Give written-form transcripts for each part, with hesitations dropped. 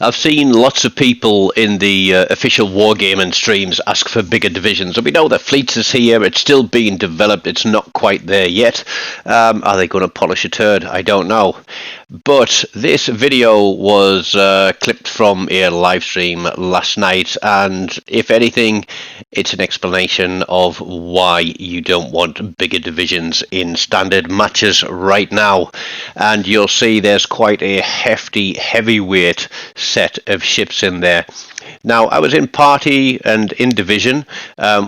I've seen lots of people in the official Wargaming streams ask for bigger divisions. And we know that Fleets is here. It's still being developed. It's not quite there yet. Are they going to polish a turd? I don't know. But this video was clipped from a live stream last night. And if anything, it's an explanation of why you don't want bigger divisions in standard matches right now. And you'll see there's quite a hefty, heavyweight set of ships in there. Now, I was in party and in division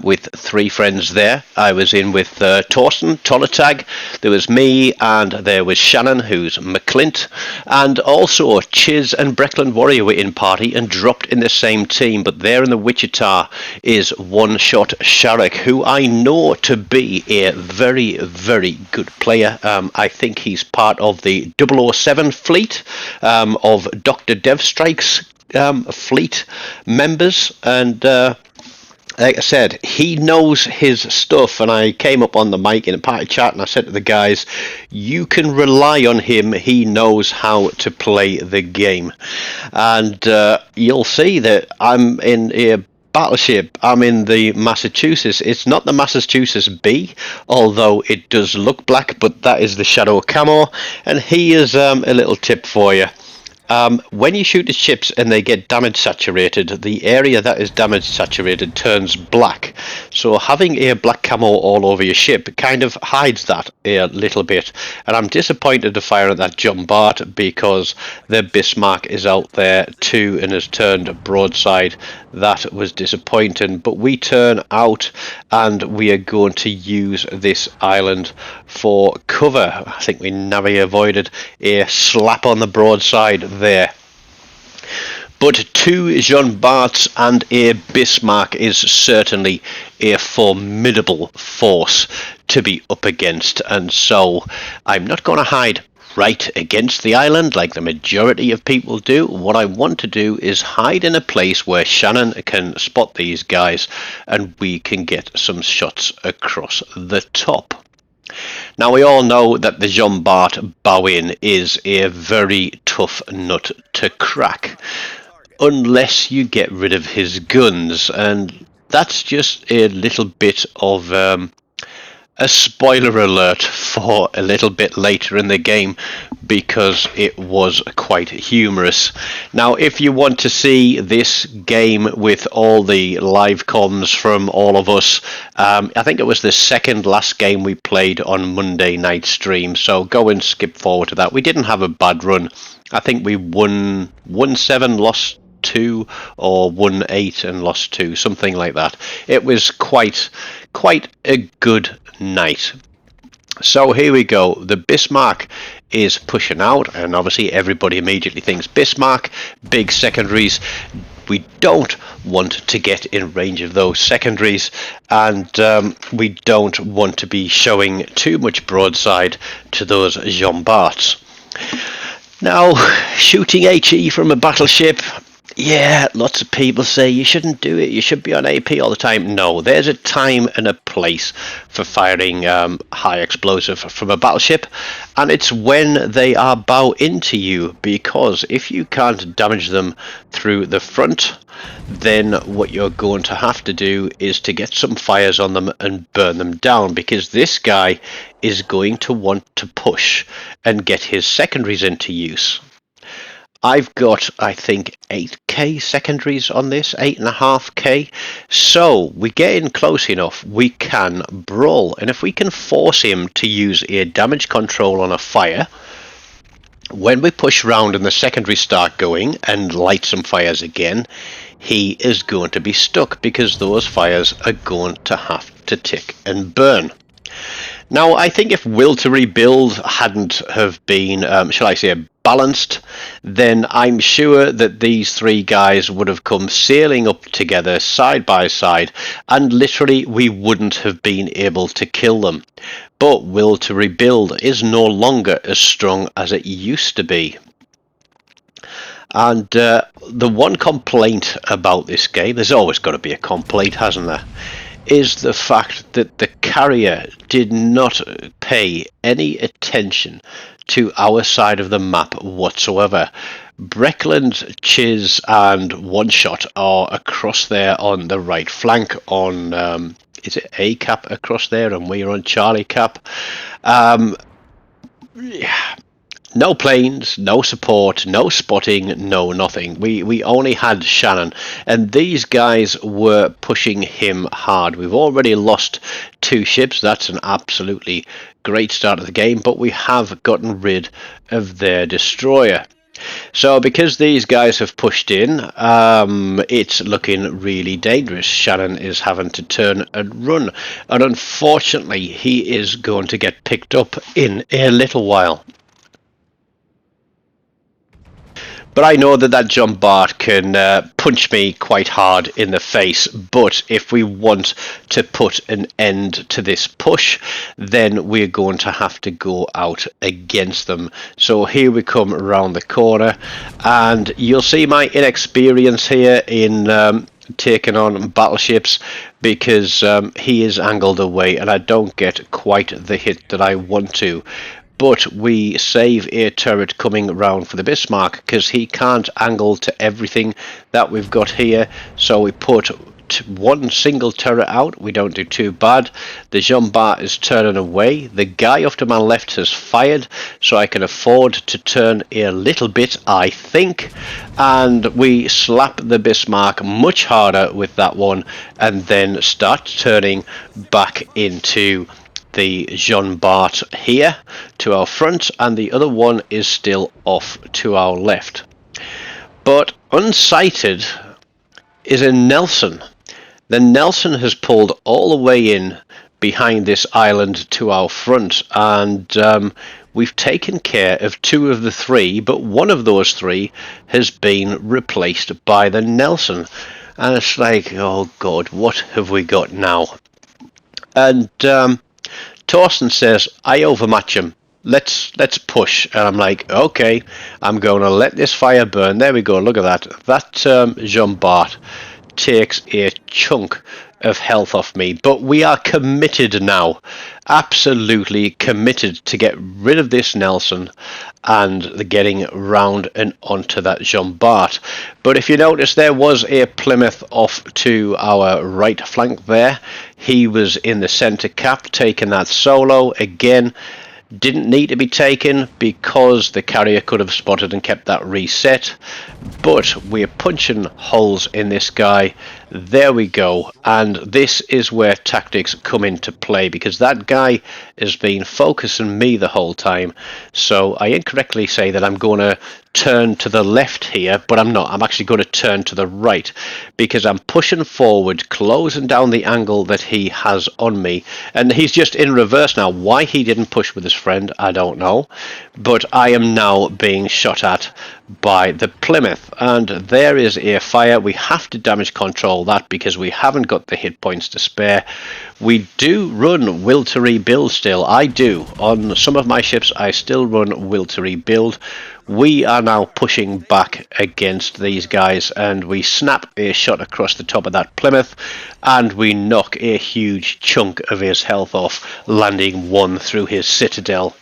with three friends there. I was in with Torsten, Tolatag, there was me, and there was Shannon, who's McClint, and also Chiz and Breckland Warrior were in party and dropped in the same team. But there in the Wichita is OneShotSharrock, who I know to be a very, very good player. I think he's part of the 007 fleet of Dr. Devstrike's fleet members, and like I said, he knows his stuff. And I came up on the mic in a party chat and I said to the guys, you can rely on him, he knows how to play the game. And you'll see that I'm in a battleship. I'm in the Massachusetts. It's not the Massachusetts B, although it does look black, but that is the Shadow Camo. And here's a little tip for you. When you shoot the ships and they get damage saturated, the area that is damage saturated turns black. So having a black camo all over your ship kind of hides that a little bit. And I'm disappointed to fire at that John Bart because the Bismarck is out there too and has turned broadside. That was disappointing. But we turn out and we are going to use this island for cover. I think we narrowly avoided a slap on the broadside there. But two Jean Barts and a Bismarck is certainly a formidable force to be up against, and so I'm not going to hide right against the island like the majority of people do. What I want to do is hide in a place where Shannon can spot these guys and we can get some shots across the top. Now, we all know that the Jean Bart bow-in is a very tough nut to crack, unless you get rid of his guns, and that's just a little bit of a spoiler alert for a little bit later in the game, because it was quite humorous. Now, if you want to see this game with all the live comms from all of us, I think it was the second last game we played on Monday night stream, so go and skip forward to that. We didn't have a bad run. I think we won 1-7, lost 2, or won 8 and lost 2, something like that. It was quite a good night. So here we go. The Bismarck is pushing out, and obviously everybody immediately thinks Bismarck, big secondaries. We don't want to get in range of those secondaries, and we don't want to be showing too much broadside to those Jean Barts. Now, shooting HE from a battleship, yeah, lots of people say you shouldn't do it, you should be on AP all the time. No, there's a time and a place for firing high explosive from a battleship, and it's when they are bow into you, because if you can't damage them through the front, then what you're going to have to do is to get some fires on them and burn them down, because this guy is going to want to push and get his secondaries into use. I've got, I think, 8k secondaries on this, 8.5k. So we get in close enough, we can brawl. And if we can force him to use a damage control on a fire, when we push round and the secondaries start going and light some fires again, he is going to be stuck, because those fires are going to have to tick and burn. Now, I think if Will to Rebuild hadn't have been, shall I say, balanced, then I'm sure that these three guys would have come sailing up together side by side, and literally we wouldn't have been able to kill them. But Will to Rebuild is no longer as strong as it used to be. And the one complaint about this game, there's always got to be a complaint, hasn't there, is the fact that the carrier did not pay any attention to our side of the map whatsoever. Breckland, Chiz and One Shot are across there on the right flank on is it A cap across there, and we're on Charlie cap. Yeah. No planes, no support, no spotting, no nothing. We only had Shannon, and these guys were pushing him hard. We've already lost 2 ships. That's an absolutely great start of the game, but we have gotten rid of their destroyer. So because these guys have pushed in, it's looking really dangerous. Shannon is having to turn and run, and unfortunately he is going to get picked up in a little while. But I know that John Bart can punch me quite hard in the face. But if we want to put an end to this push, then we're going to have to go out against them. So here we come around the corner, and you'll see my inexperience here in taking on battleships, because he is angled away and I don't get quite the hit that I want to. But we save a turret coming round for the Bismarck, because he can't angle to everything that we've got here. So we put one single turret out. We don't do too bad. The Jean Bart is turning away. The guy off to my left has fired, so I can afford to turn a little bit, I think. And we slap the Bismarck much harder with that one, and then start turning back into the Jean Bart here to our front, and the other one is still off to our left. But unsighted is a Nelson. The Nelson has pulled all the way in behind this island to our front, and we've taken care of 2 of the 3, but one of those 3 has been replaced by the Nelson. And it's like, oh God, what have we got now? And Torsten says, I overmatch him. Let's push. And I'm like, okay, I'm going to let this fire burn. There we go. Look at that. That Jean Bart takes a chunk of health off me. But we are committed now. Absolutely committed to get rid of this Nelson and the getting round and onto that Jean Bart. But if you notice, there was a Plymouth off to our right flank there. He was in the centre cap taking that solo. Again, didn't need to be taken because the carrier could have spotted and kept that reset. But we're punching holes in this guy. There we go. And this is where tactics come into play, because that guy has been focusing me the whole time. So I incorrectly say that I'm going to turn to the left here, but I'm not. I'm actually going to turn to the right, because I'm pushing forward, closing down the angle that he has on me. And he's just in reverse now. Why he didn't push with his friend, I don't know. But I am now being shot at by the Plymouth, and there is a fire. We have to damage control that because we haven't got the hit points to spare. We do run will to rebuild still. I do. On some of my ships I still run will to rebuild. We are now pushing back against these guys, and we snap a shot across the top of that Plymouth, and we knock a huge chunk of his health off, landing 1 through his citadel.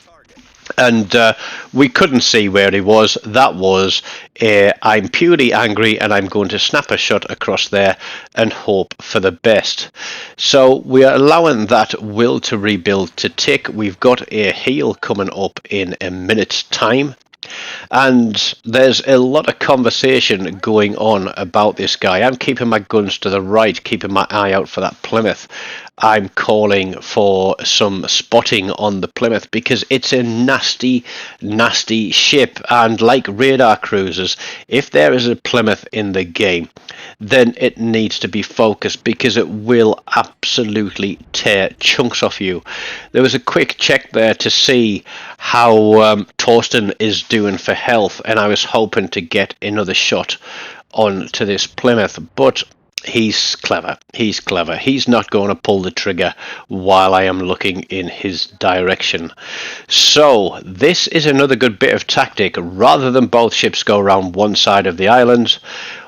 And we couldn't see where he was. That was I'm purely angry and I'm going to snap a shot across there and hope for the best. So we are allowing that will to rebuild to tick. We've got a heal coming up in a minute's time. And there's a lot of conversation going on about this guy. I'm keeping my guns to the right, keeping my eye out for that Plymouth. I'm calling for some spotting on the Plymouth because it's a nasty, nasty ship. And like radar cruisers, if there is a Plymouth in the game, then it needs to be focused because it will absolutely tear chunks off you. There was a quick check there to see how Torsten is doing for health, and I was hoping to get another shot onto this Plymouth, but he's clever. He's clever. He's not going to pull the trigger while I am looking in his direction. So this is another good bit of tactic. Rather than both ships go around one side of the island,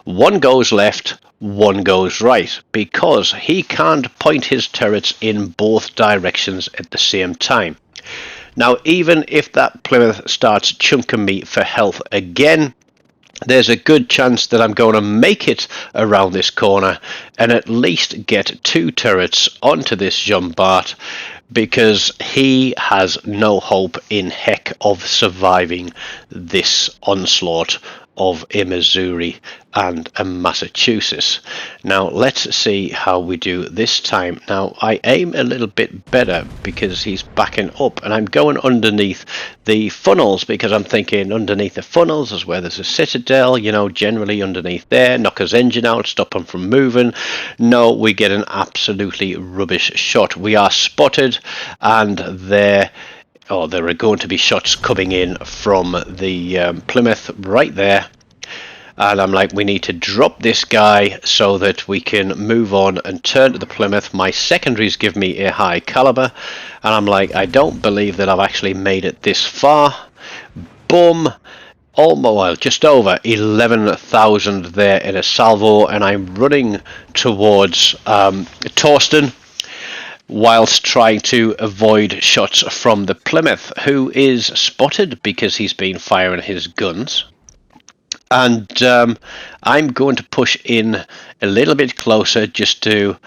one goes left, one goes right, because he can't point his turrets in both directions at the same time. Now, even if that Plymouth starts chunking me for health again, there's a good chance that I'm going to make it around this corner and at least get 2 turrets onto this Jumbart, because he has no hope in heck of surviving this onslaught of a Missouri and a Massachusetts. Now let's see how we do this time. Now I aim a little bit better because he's backing up, and I'm going underneath the funnels because I'm thinking underneath the funnels is where there's a citadel, you know, generally underneath there, knock his engine out, stop him from moving. No, we get an absolutely rubbish shot. We are spotted, and there are going to be shots coming in from the Plymouth right there. And I'm like, we need to drop this guy so that we can move on and turn to the Plymouth. My secondaries give me a high caliber, and I'm like, I don't believe that I've actually made it this far. Boom. Almost, well, just over 11,000 there in a salvo, and I'm running towards Torsten, whilst trying to avoid shots from the Plymouth, who is spotted because he's been firing his guns. And I'm going to push in a little bit closer just to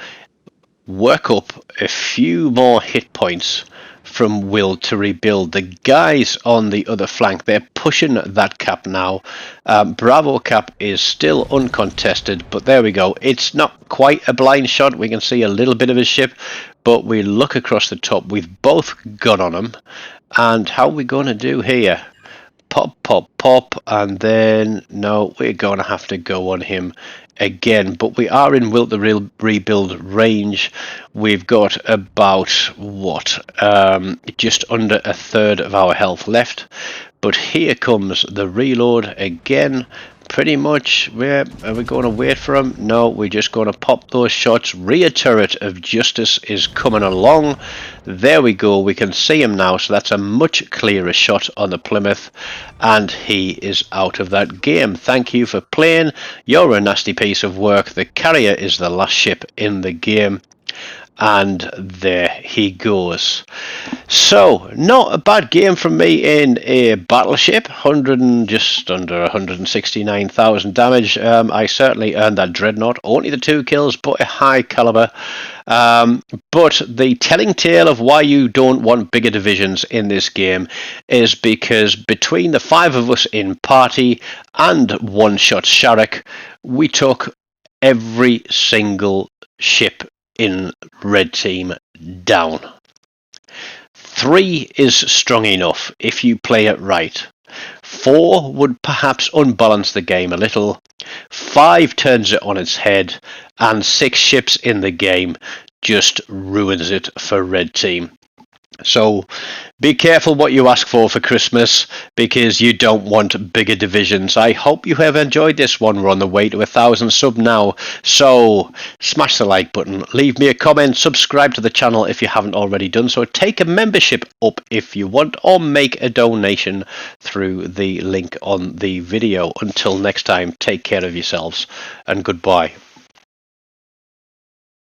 work up a few more hit points from Will to rebuild. The guys on the other flank, they're pushing that cap now. Bravo cap is still uncontested, but there we go. It's not quite a blind shot. We can see a little bit of his ship, but we look across the top. We've both got on him. And how are we going to do here? Pop, pop, pop, and then no, we're going to have to go on him again, but we are in Will to rebuild range. We've got about just under a third of our health left, but here comes the reload again. Pretty much, where are we going to wait for him? No, we're just going to pop those shots. Rear turret of Justice is coming along. There we go, we can see him now, so that's a much clearer shot on the Plymouth, and he is out of that game. Thank you for playing. You're a nasty piece of work. The carrier is the last ship in the game, and there he goes. So, not a bad game from me in a battleship. Just under 169,000 damage. I certainly earned that dreadnought. Only the 2 kills, but a high caliber. But the telling tale of why you don't want bigger divisions in this game is because between the 5 of us in party and OneShotSharrock, we took every single ship in red team down. 3 is strong enough if you play it right. 4 would perhaps unbalance the game a little. 5 turns it on its head, and 6 ships in the game just ruins it for red team. So be careful what you ask for Christmas, because you don't want bigger divisions. I hope you have enjoyed this one. We're on the way to 1,000 sub now, so smash the like button, leave me a comment, subscribe to the channel if you haven't already done so, take a membership up if you want, or make a donation through the link on the video. Until next time, take care of yourselves and goodbye.